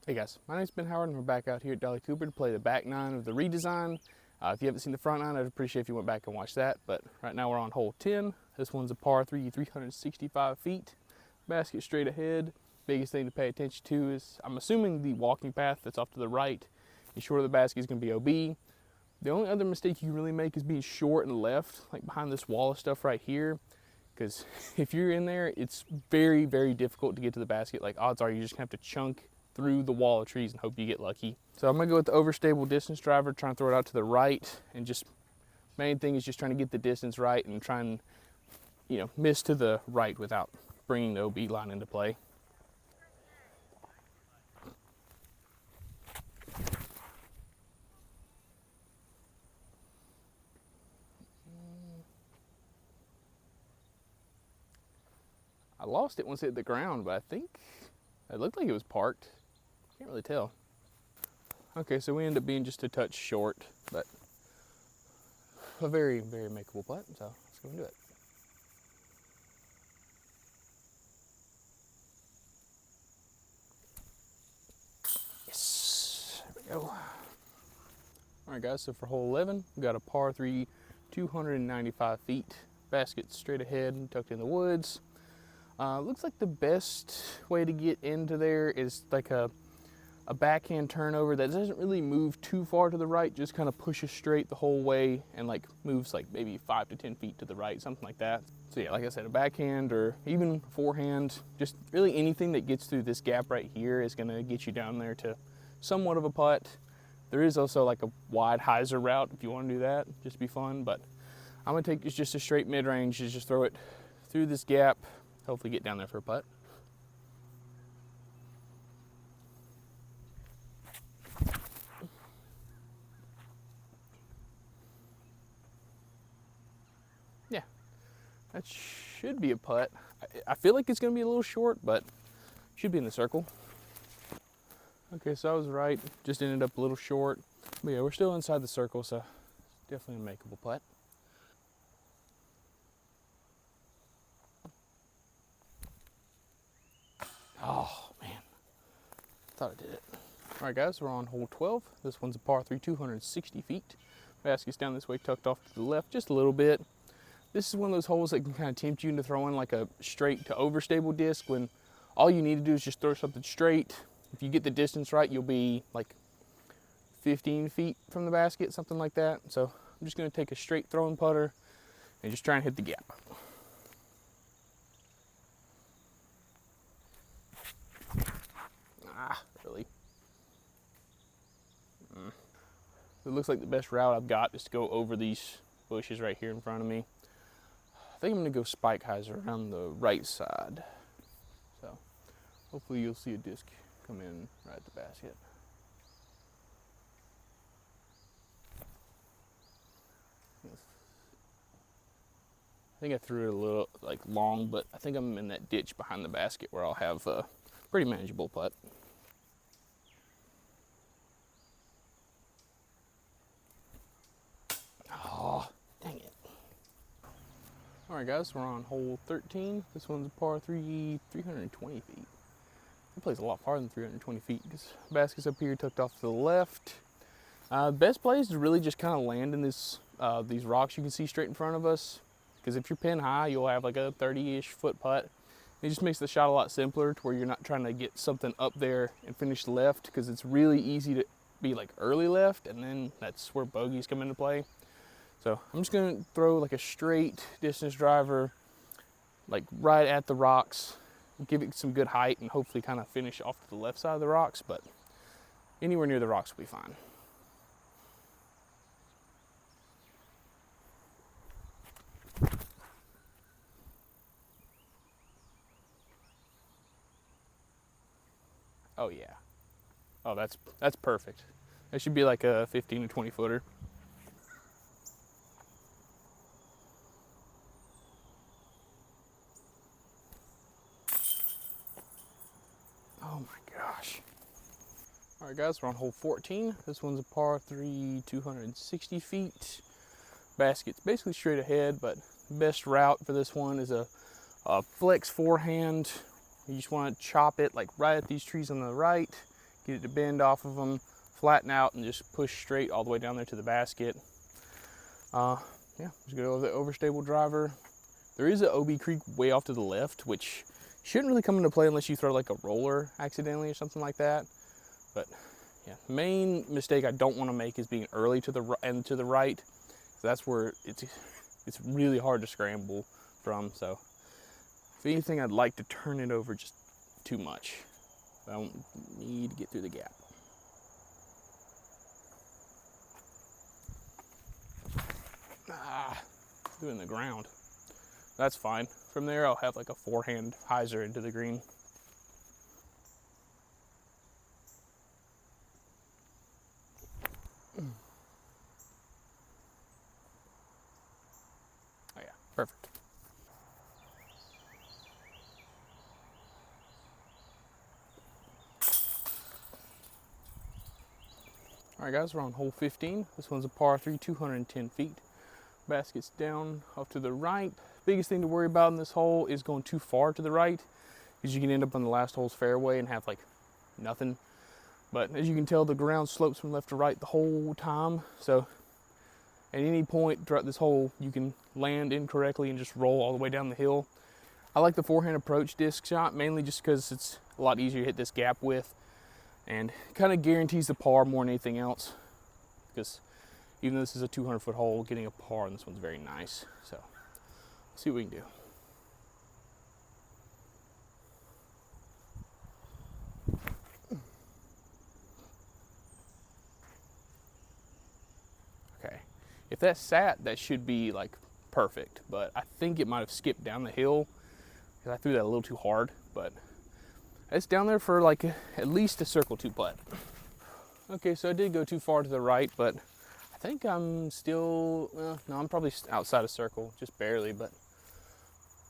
Hey guys, my name's Ben Howard and we're back out here at Dolly Cooper to play the back nine of the redesign. If you haven't seen the front nine, I'd appreciate if you went back and watched that, but right now we're on hole 10. This one's a par 3, 365 feet. Basket straight ahead. Biggest thing to pay attention to is, I'm assuming the walking path that's off to the right is short of the basket is going to be OB. The only other mistake you can really make is being short and left, like behind this wall of stuff right here. Because if you're in there, it's very, very difficult to get to the basket. Like odds are you're just going to have to chunk through the wall of trees and hope you get lucky. So I'm gonna go with the overstable distance driver, try and throw it out to the right, and just main thing is just trying to get the distance right and try and, you know, miss to the right without bringing the OB line into play. I lost it once it hit the ground, but I think it looked like it was parked. Can't really tell. Okay, so we end up being just a touch short, but a very, very makeable putt, so let's go and do it. Yes, there we go. All right guys, so for hole 11, we got a par 3, 295 feet. Basket straight ahead and tucked in the woods. Looks like the best way to get into there is like a backhand turnover that doesn't really move too far to the right, just kind of pushes straight the whole way and like moves like maybe 5 to 10 feet to the right, something like that. So yeah, like I said, a backhand or even forehand, just really anything that gets through this gap right here is gonna get you down there to somewhat of a putt. There is also like a wide hyzer route if you want to do that, just to be fun, but I'm gonna take just a straight mid-range, just throw it through this gap, hopefully get down there for a putt. Yeah, that should be a putt. I feel like it's gonna be a little short, but should be in the circle. Okay, so I was right, just ended up a little short. But yeah, we're still inside the circle, so definitely a makeable putt. Oh man, thought I did it. All right guys, we're on hole 12. This one's a par 3, 260 feet. Basket's down this way, tucked off to the left just a little bit. This is one of those holes that can kind of tempt you into throwing like a straight to overstable disc when all you need to do is just throw something straight. If you get the distance right, you'll be like 15 feet from the basket, something like that. So I'm just gonna take a straight throwing putter and just try and hit the gap. Ah, really? It looks like the best route I've got is to go over these bushes right here in front of me. I think I'm gonna go spike hyzer around the right side. So hopefully you'll see a disc come in right at the basket. I think I threw it a little like long, but I think I'm in that ditch behind the basket where I'll have a pretty manageable putt. Oh, dang it. All right guys, we're on hole 13. This one's a par 3, 320 feet. It plays a lot farther than 320 feet because the basket's up here tucked off to the left. Best play is to really just kind of land in this, these rocks you can see straight in front of us. Because if you're pin high, you'll have like a 30-ish foot putt. It just makes the shot a lot simpler to where you're not trying to get something up there and finish left, because it's really easy to be like early left, and then that's where bogeys come into play. So I'm just gonna throw like a straight distance driver, like right at the rocks, give it some good height, and hopefully kind of finish off to the left side of the rocks, but anywhere near the rocks will be fine. Oh yeah. Oh, that's perfect. That should be like a 15 to 20 footer. Oh my gosh. All right guys, we're on hole 14. This one's a par 3, 260 feet. Basket's basically straight ahead, but the best route for this one is a flex forehand. You just want to chop it like right at these trees on the right, get it to bend off of them, flatten out, and just push straight all the way down there to the basket. Yeah, just go over the overstable driver. There is an OB creek way off to the left, which shouldn't really come into play unless you throw like a roller accidentally or something like that. But yeah, main mistake I don't want to make is being early to the and to the right. So that's where it's really hard to scramble from. So if anything, I'd like to turn it over just too much. I don't need to get through the gap. Doing the ground. That's fine. From there, I'll have like a forehand hyzer into the green. Oh yeah, perfect. All right, guys, we're on hole 15. This one's a par 3, 210 feet. Basket's down off to the right. Biggest thing to worry about in this hole is going too far to the right, because you can end up on the last hole's fairway and have like nothing. But as you can tell, the ground slopes from left to right the whole time. So at any point throughout this hole, you can land incorrectly and just roll all the way down the hill. I like the forehand approach disc shot, mainly just because it's a lot easier to hit this gap with, and kind of guarantees the par more than anything else. Because even though this is a 200-foot hole, getting a par on this one's very nice. So let's see what we can do. Okay, if that sat, that should be like perfect, but I think it might have skipped down the hill because I threw that a little too hard, but it's down there for like at least a circle 2 putt. Okay, so I did go too far to the right, but I think I'm still, well, no, I'm probably outside of circle, just barely, but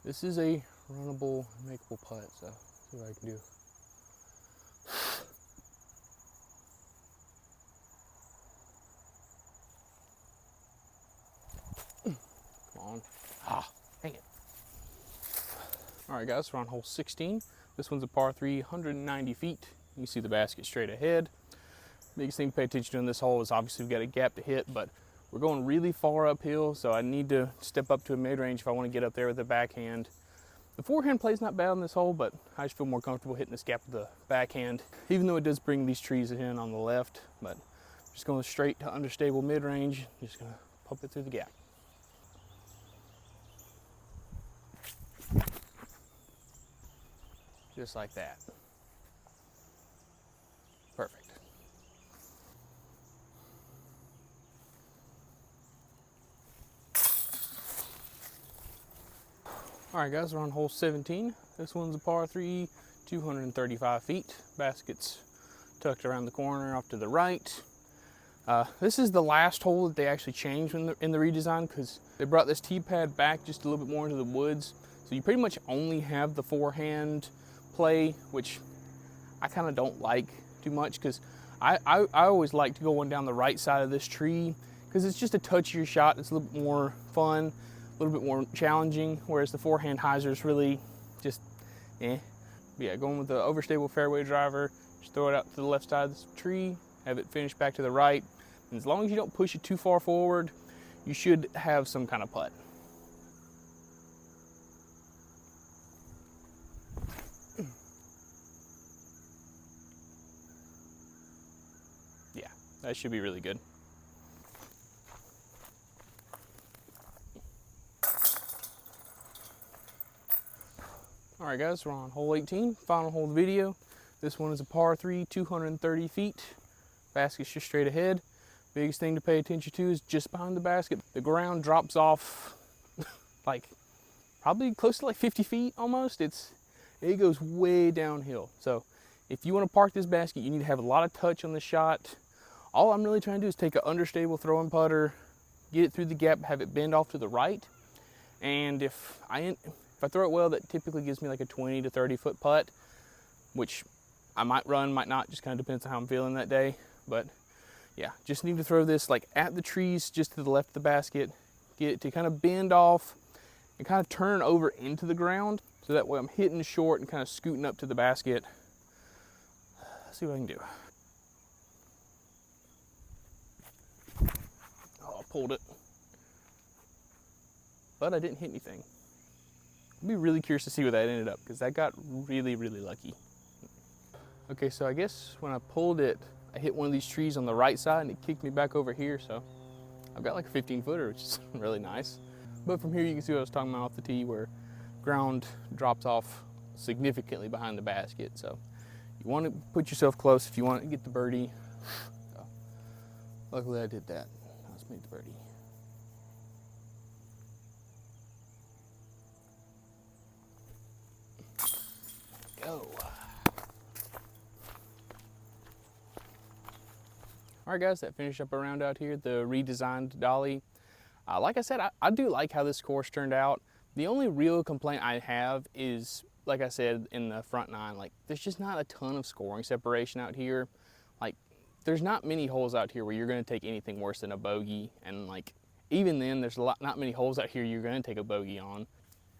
this is a runnable, makeable putt, so see what I can do. Come on. Dang it. All right, guys, we're on hole 16. This one's a par 3, 190 feet. You can see the basket straight ahead. Biggest thing to pay attention to in this hole is obviously we've got a gap to hit, but we're going really far uphill, so I need to step up to a mid-range if I want to get up there with the backhand. The forehand play's not bad on this hole, but I just feel more comfortable hitting this gap with the backhand, even though it does bring these trees in on the left. But I'm just going straight to understable mid-range, just going to pump it through the gap. Just like that. Perfect. All right, guys, we're on hole 17. This one's a par 3, 235 feet. Basket's tucked around the corner off to the right. This is the last hole that they actually changed in the redesign, because they brought this tee pad back just a little bit more into the woods. So you pretty much only have the forehand play, which I kind of don't like too much, because I always like to go one down the right side of this tree, because it's just a touchier shot. It's a little bit more fun, a little bit more challenging, whereas the forehand hyzer is really just eh. But yeah, going with the overstable fairway driver, just throw it out to the left side of this tree, have it finish back to the right, and as long as you don't push it too far forward, you should have some kind of putt. Yeah, that should be really good. All right, guys, we're on hole 18, final hole of the video. This one is a par 3, 230 feet. Basket's just straight ahead. Biggest thing to pay attention to is just behind the basket. The ground drops off like probably close to like 50 feet almost. It goes way downhill. So if you want to park this basket, you need to have a lot of touch on the shot. All I'm really trying to do is take an understable throwing putter, get it through the gap, have it bend off to the right. And if I throw it well, that typically gives me like a 20 to 30 foot putt, which I might run, might not, just kind of depends on how I'm feeling that day. But yeah, just need to throw this like at the trees, just to the left of the basket, get it to kind of bend off and kind of turn over into the ground. So that way I'm hitting short and kind of scooting up to the basket. Let's see what I can do. Oh, I pulled it. But I didn't hit anything. I'd be really curious to see where that ended up, because that got really, really lucky. Okay, so I guess when I pulled it, I hit one of these trees on the right side and it kicked me back over here, so I've got like a 15-footer, which is really nice. But from here you can see what I was talking about off the tee, where ground drops off significantly behind the basket. So you want to put yourself close if you want to get the birdie. So, luckily I did that. Let's make the birdie. Go. All right, guys, that finished up a round out here, the redesigned Dolly. Like I said, I do like how this course turned out. The only real complaint I have is, like I said, in the front nine, like there's just not a ton of scoring separation out here. Like there's not many holes out here where you're going to take anything worse than a bogey, and like even then there's not many holes out here you're going to take a bogey on.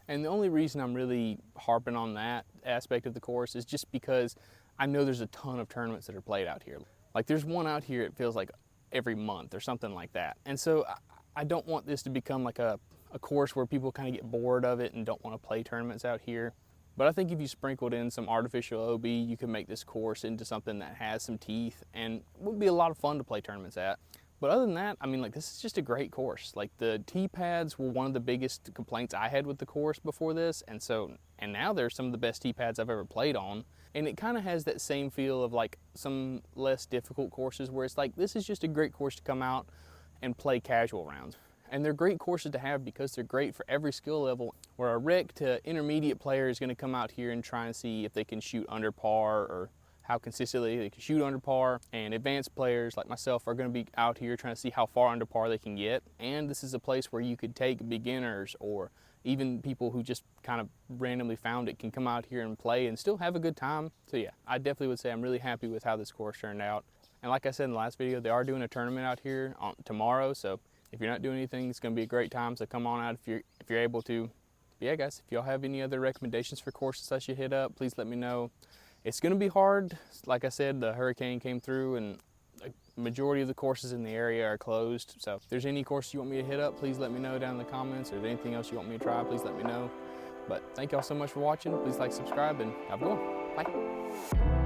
And the only reason I'm really harping on that aspect of the course is just because I know there's a ton of tournaments that are played out here. Like there's one out here, it feels like every month or something like that. And so I don't want this to become like a course where people kind of get bored of it and don't want to play tournaments out here. But I think if you sprinkled in some artificial OB, you can make this course into something that has some teeth and would be a lot of fun to play tournaments at. But other than that, I mean, like this is just a great course. Like the tee pads were one of the biggest complaints I had with the course before this. And now they're some of the best tee pads I've ever played on. And it kind of has that same feel of like some less difficult courses where it's like, this is just a great course to come out and play casual rounds. And they're great courses to have because they're great for every skill level, where a rec to intermediate player is going to come out here and try and see if they can shoot under par or how consistently they can shoot under par. And advanced players like myself are going to be out here trying to see how far under par they can get. And this is a place where you could take beginners or even people who just kind of randomly found it can come out here and play and still have a good time. So yeah, I definitely would say I'm really happy with how this course turned out. And like I said in the last video, they are doing a tournament out here tomorrow. So if you're not doing anything, it's going to be a great time. So come on out if you're able to. But yeah, guys, if y'all have any other recommendations for courses I should hit up, please let me know. It's going to be hard. Like I said, the hurricane came through and the majority of the courses in the area are closed. So if there's any course you want me to hit up, please let me know down in the comments. Or if there's anything else you want me to try, please let me know. But thank y'all so much for watching. Please like, subscribe, and have a good one. Bye.